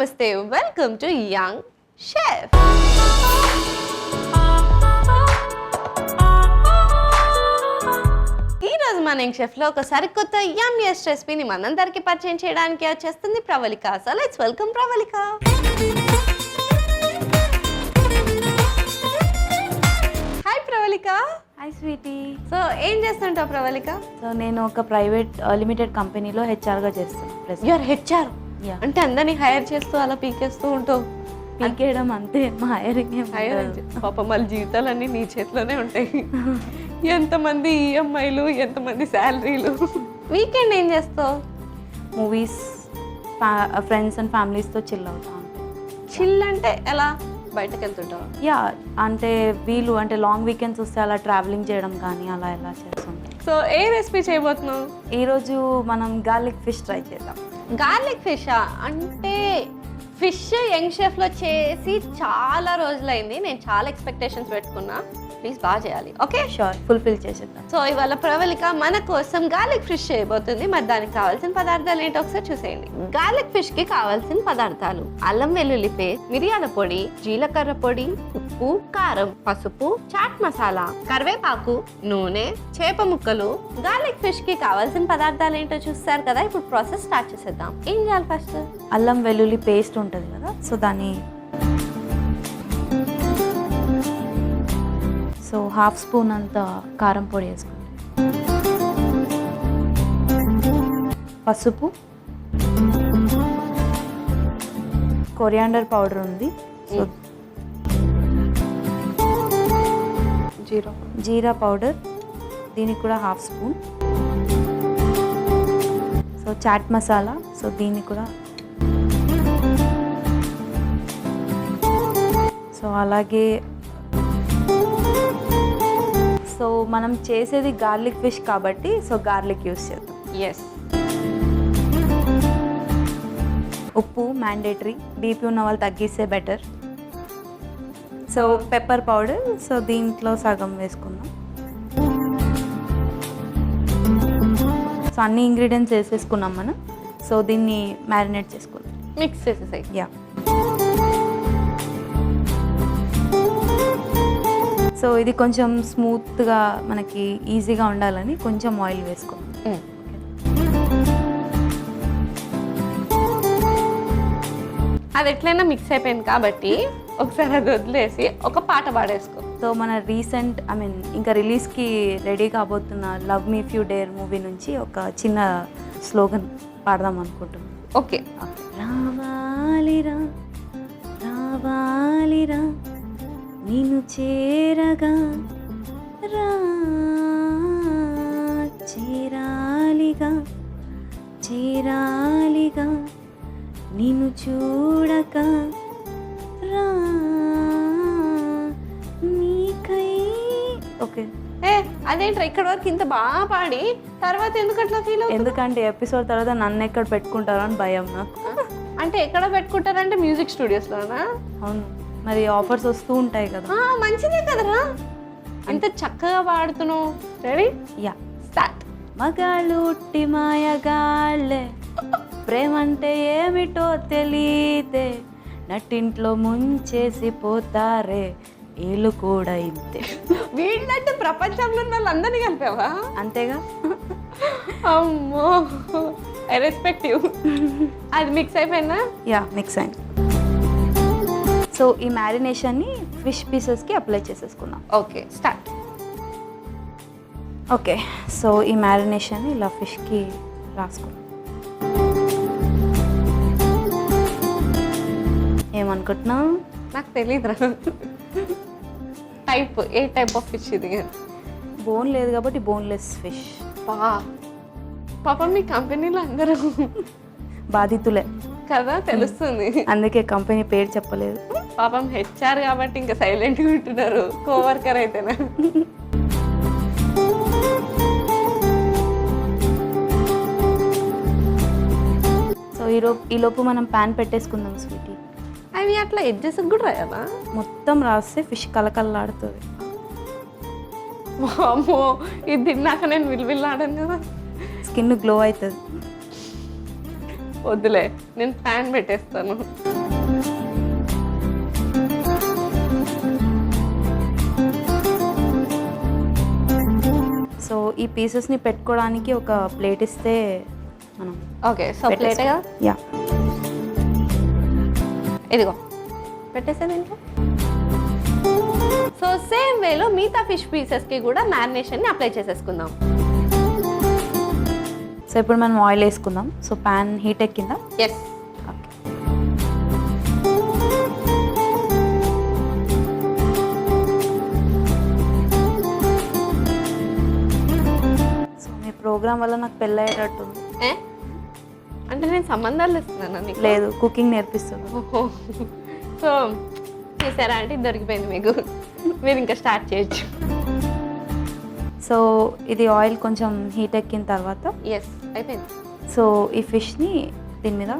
నమస్తే, welcome to young chef. ఈరోజు మన యంగ్ షెఫ్లో ఒక సరికొత్త యమ్మియస్ట్ రెసిపీని మనందరికీ పరిచయం చేయడానికి వచ్చేస్తుంది Pravallika. So let's welcome Pravallika. Hi Pravallika. Hi sweetie. So ఏం చేస్తుంటావు ప్రవళిక? సో నేను ఒక ప్రైవేట్ లిమిటెడ్ కంపెనీలో హెచ్ఆర్గా చేస్తాను. You're HR? అంటే అందరినీ హైర్ చేస్తూ అలా పీకేస్తూ ఉంటావు? పీకేయడం అంతే, మా హైరింగ్. పాప మళ్ళీ జీవితాలన్నీ నీ చేతిలోనే ఉంటాయి. ఎంతమంది ఈఎంఐలు, ఎంతమంది శాలరీలు. వీకెండ్ ఏం చేస్తావు? మూవీస్, ఫ్రెండ్స్ అండ్ ఫ్యామిలీస్తో చిల్ అవుతాం. చిల్ అంటే ఎలా? బయటకు వెళ్తుంటావా? యా, అంటే వీలు అంటే లాంగ్ వీకెండ్స్ వస్తే అలా ట్రావెలింగ్ చేయడం కానీ అలా ఎలా చేస్తాం. సో ఏ రెసిపీ చేయబోతున్నావు? ఈరోజు మనం గార్లిక్ ఫిష్ ట్రై చేద్దాం. గార్లిక్ ఫిషా? అంటే ఫిష్ యంగ్ షెఫ్లో చేసి చాలా రోజులైంది. నేను చాలా ఎక్స్పెక్టేషన్స్ పెట్టుకున్నా. ప్లీజ్ బాగా చేయాలి, ఓకే? షూర్, ఫుల్ఫిల్ చేసేద్దాం. సో ఇవాళ ప్రవళిక మన కోసం గార్లిక్ ఫిష్ చేయబోతుంది. మరి దానికి కావాల్సిన పదార్థాలు ఏంటో ఒకసారి చూసేయండి. గార్లిక్ ఫిష్ కి కావాల్సిన పదార్థాలు: అల్లం వెల్లుల్లి పేస్ట్, మిరియాల పొడి, జీలకర్ర పొడి, ఉప్పు, కారం, పసుపు, చాట్ మసాలా, కరివేపాకు, నూనె, చేప ముక్కలు. గార్లిక్ ఫిష్ కి కావాల్సిన పదార్థాలు ఏంటో చూస్తారు కదా. ఇప్పుడు ప్రాసెస్ స్టార్ట్ చేసేద్దాం. ఏం చేయాలి? ఫస్ట్ అల్లం వెల్లుల్లి పేస్ట్ ఉంటుంది కదా, సో దాన్ని సో 1/2 స్పూన్ అంత కారం పొడి వేసుకోండి. పసుపు, కొరియాండర్ పౌడర్ ఉంది, సో జీరా పౌడర్, దీనికి కూడా 1/2 spoon. So chaat masala, so దీనికి కూడా. సో అలాగే సో మనం చేసేది గార్లిక్ ఫిష్ కాబట్టి సో గార్లిక్ యూస్ చేద్దాం. ఎస్. ఉప్పు మ్యాండేటరీ, బీపీ ఉన్న వాళ్ళు తగ్గిస్తే better. So pepper powder, so దీంట్లో సగం వేసుకుందాం. సో అన్ని ఇంగ్రీడియంట్స్ వేసేసుకున్నాం మనం. సో దీన్ని మ్యారినేట్ చేసుకుందాం, మిక్స్ చేసేసాయి. యా. సో ఇది కొంచెం స్మూత్గా మనకి ఈజీగా ఉండాలని కొంచెం ఆయిల్ వేసుకోండి. అది ఎట్లయినా మిక్స్ అయిపోయింది కాబట్టి ఒకసారి అది వదిలేసి ఒక పాట పాడేసుకో. సో మన రీసెంట్ ఇంకా రిలీజ్కి రెడీ కాబోతున్న love me if you dare movie నుంచి ఒక చిన్న స్లోగన్ పాడదాం అనుకుంటున్నాం. ఓకే. రావాలిరా రావాలిరా నిన్ను చేరగా, రా చేరాలిగా చేరాలిగా నిన్ను చూడక, రా నీకై. ఓకే. అదేంట్రా ఇక్కడ వరకు ఇంత బాగా పాడి తర్వాత ఎందుకు అట్లా ఫీల్ అవుతుంది? ఎందుకంటే ఎపిసోడ్ తర్వాత నన్ను ఎక్కడ పెట్టుకుంటారో అని భయం నాకు. అంటే ఎక్కడ పెట్టుకుంటారంటే మ్యూజిక్ స్టూడియోస్లోనా? అవును, మరి ఆఫర్స్ వస్తూ ఉంటాయి కదా. మంచిదే కదరా, ఇంత చక్కగా పాడుతున్నావు. రెడీ? Yeah, start. మగాళ్ళు ఉట్టి మాయగాళ్ళే, ప్రేమంటే ఏమిటో తెలియదే, నట్టింట్లో ముంచేసి పోతారే, వీళ్ళు కూడా ఇంతే. వీళ్ళంటే ప్రపంచంలో ఉన్న వాళ్ళందరినీ కలిపావా? అంతేగా. అమ్మో, ఐ రెస్పెక్ట్ యూ. అది మిక్స్ అయిపోయిందా? యా, మిక్స్ అయింది. సో ఈ మ్యారినేషన్ని ఫిష్ పీసెస్కి అప్లై చేసేసుకుందాం. Okay, start. ఓకే, సో ఈ మ్యారినేషన్ ఇలా ఫిష్కి రాసుకుందాం. ఏమనుకుంటున్నావు? నాకు తెలీదురా. Type, a type of fish ఇది? బోన్ లేదు కాబట్టి బోన్లెస్ ఫిష్. పాపం మీ కంపెనీలో అందరూ బాధితులే కదా, తెలుస్తుంది. అందుకే కంపెనీ పేరు చెప్పలేదు. పాపం హెచ్ఆర్ కాబట్టి ఇంకా సైలెంట్గా ఉంటున్నారు. కోవర్కర్ అయితేనా? సో ఈలోపు మనం ప్యాన్ పెట్టేసుకుందాం స్వీటీ. అవి అట్లా ఎడ్జెస్ కూడా రాయాలా? మొత్తం రాస్తే ఫిష్ కలకల్లాడుతుంది. అమ్మో, ఇది తిన్నాక నేను విలువిల్లాడాను కదా. స్కిన్ గ్లో అవుతుంది. వద్దులే, నేను ప్యాన్ పెట్టేస్తాను. సో ఈ పీసెస్ని పెట్టుకోవడానికి ఒక ప్లేట్ ఇస్తే మనం ఓకే, సో ప్లేట్గా యా ఇదిగో పెట్టేసా దీంట్లో. సో సేమ్ వేలో మిగతా ఫిష్ పీసెస్కి కూడా మ్యారినేషన్ని అప్లై చేసేసుకుందాం. సో ఇప్పుడు మనం ఆయిల్ వేసుకుందాం. సో ప్యాన్ హీట్ ఎక్కిందా? ఎస్. ఓకే. సో మీ ప్రోగ్రామ్ వల్ల నాకు పెళ్ళి అయ్యేటట్టుంది. అంటే నేను సంబంధాలు ఇస్తున్నాను నీకు? లేదు, కుకింగ్ నేర్పిస్తుంది. ఓహో, సో చూసారా అంటే దొరికిపోయింది మీకు. మీరు ఇంకా స్టార్ట్ చేయొచ్చు. సో ఇది ఆయిల్ కొంచెం హీట్ ఎక్కిన తర్వాత ఎస్ అయిపోయింది. సో ఈ ఫిష్ని దీని మీద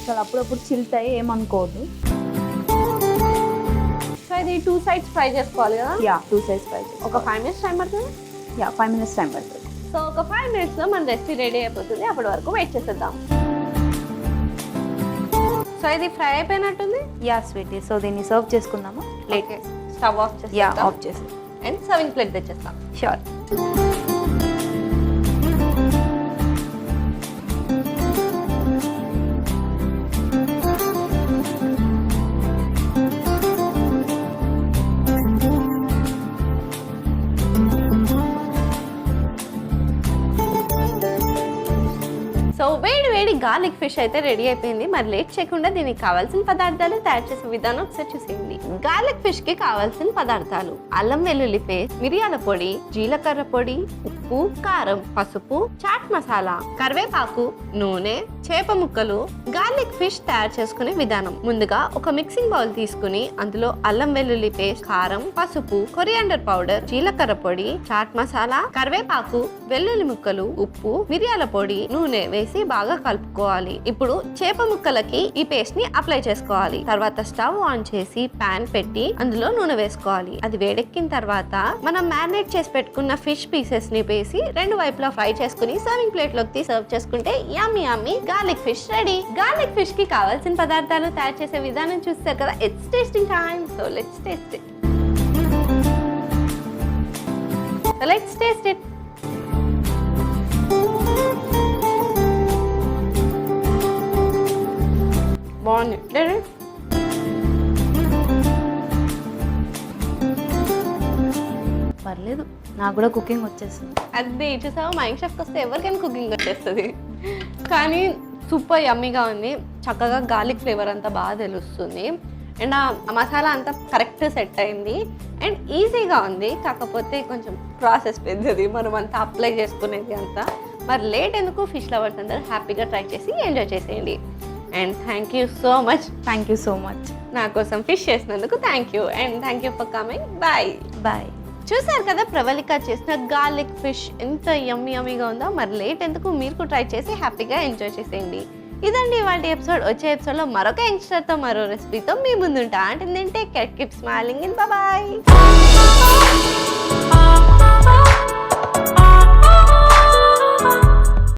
చాలా అప్పుడప్పుడు చిల్తాయి, ఏమనుకోవద్దు. సో ఇది 2 sides ఫ్రై చేసుకోవాలి కదా? Yeah, 2 sides fry. ఒక 5 minutes టైం పడుతుంది. యా, 5 minutes టైం పడుతుంది. సో ఒక 5 minutesలో మన రెసిపీ రెడీ అయిపోతుంది. అప్పటి వరకు వెయిట్ చేసేద్దాం. సో ఇది ఫ్రై అయిపోయినట్టుంది. యా స్వీటీ, సో దీన్ని సర్వ్ చేసుకుందామా? ప్లేట్ స్టవ్ ఆఫ్ చేసి యా ఆఫ్ చేసి అండ్ సర్వింగ్ ప్లేట్ తెచ్చేస్తాం. షూర్. సో వేడి వేడి గార్లిక్ ఫిష్ అయితే రెడీ అయిపోయింది. మరి లేట్ చేయకుండా దీనికి కావాల్సిన పదార్థాలు తయారు చేసే విధానం ఒకసారి చూసేయండి. గార్లిక్ ఫిష్ కి కావాల్సిన పదార్థాలు: అల్లం వెల్లుల్లి పేస్ట్, మిరియాల పొడి, జీలకర్ర పొడి, ఉప్పు, కారం, పసుపు, చాట్ మసాలా, కరివేపాకు, నూనె, చేప ముక్కలు. గార్లిక్ ఫిష్ తయారు చేసుకునే విధానం: ముందుగా ఒక మిక్సింగ్ బౌల్ తీసుకుని అందులో అల్లం వెల్లుల్లి పేస్ట్, కారం, పసుపు, కొరియాండర్ పౌడర్, జీలకర్ర పొడి, చాట్ మసాలా, కరివేపాకు, వెల్లుల్లి ముక్కలు, ఉప్పు, మిరియాల పొడి, నూనె వేసి బాగా కలుపుకోవాలి. ఇప్పుడు చేప ముక్కలకి ఈ పేస్ట్ ని అప్లై చేసుకోవాలి. తర్వాత స్టవ్ ఆన్ చేసి పాన్ పెట్టి అందులో నూనె వేసుకోవాలి. అది వేడెక్కిన తర్వాత మనం మ్యారినేట్ చేసి పెట్టుకున్న ఫిష్ పీసెస్ ని వేసి 2 వైపులా ఫ్రై చేసుకుని సర్వింగ్ ప్లేట్ లోకి సర్వ్ చేసుకుంటే yummy yummy garlic fish ready. Garlic fish కి కావాల్సిన పదార్థాలు తయారు చేసే విధానం చూస్తారు కదా. It's tasting time. So let's taste it. Let's taste it. బాగుంది. పర్లేదు, నాకు కూడా కుకింగ్ వచ్చేస్తుంది. అది చూసావా, మైండ్ షెఫ్కి వస్తే ఎవరికైనా కుకింగ్ వచ్చేస్తుంది. కానీ సూపర్ యమ్మీగా ఉంది. చక్కగా గార్లిక్ ఫ్లేవర్ అంతా బాగా తెలుస్తుంది. అండ్ ఆ మసాలా అంతా కరెక్ట్ సెట్ అయింది. అండ్ ఈజీగా ఉంది. కాకపోతే కొంచెం ప్రాసెస్ పెద్దది, మనం అంతా అప్లై చేసుకునేది అంతా. మరి లేట్ ఎందుకు, ఫిష్ లవర్స్ అందరూ హ్యాపీగా ట్రై చేసి ఎంజాయ్ చేసేయండి. And thank you so much. Thank you so much నా కోసం ఫిష్ చేసినందుకు. Thank you and thank you for coming. Bye bye. చూసారు కదా ప్రవళిక చేసిన గార్లిక్ ఫిష్ ఎంత యమ్మీ యమ్మీగా ఉందో. మరి లేట్ ఎందుకు, మీరు ట్రై చేసి హ్యాపీగా ఎంజాయ్ చేసేయండి. ఇదండి ఇవాళ ఎపిసోడ్. వచ్చే ఎపిసోడ్లో మరొక యంగ్స్టర్తో మరో రెసిపీతో మీ ముందుంటా. అంటే కీప్ స్మైలింగ్. బాయ్.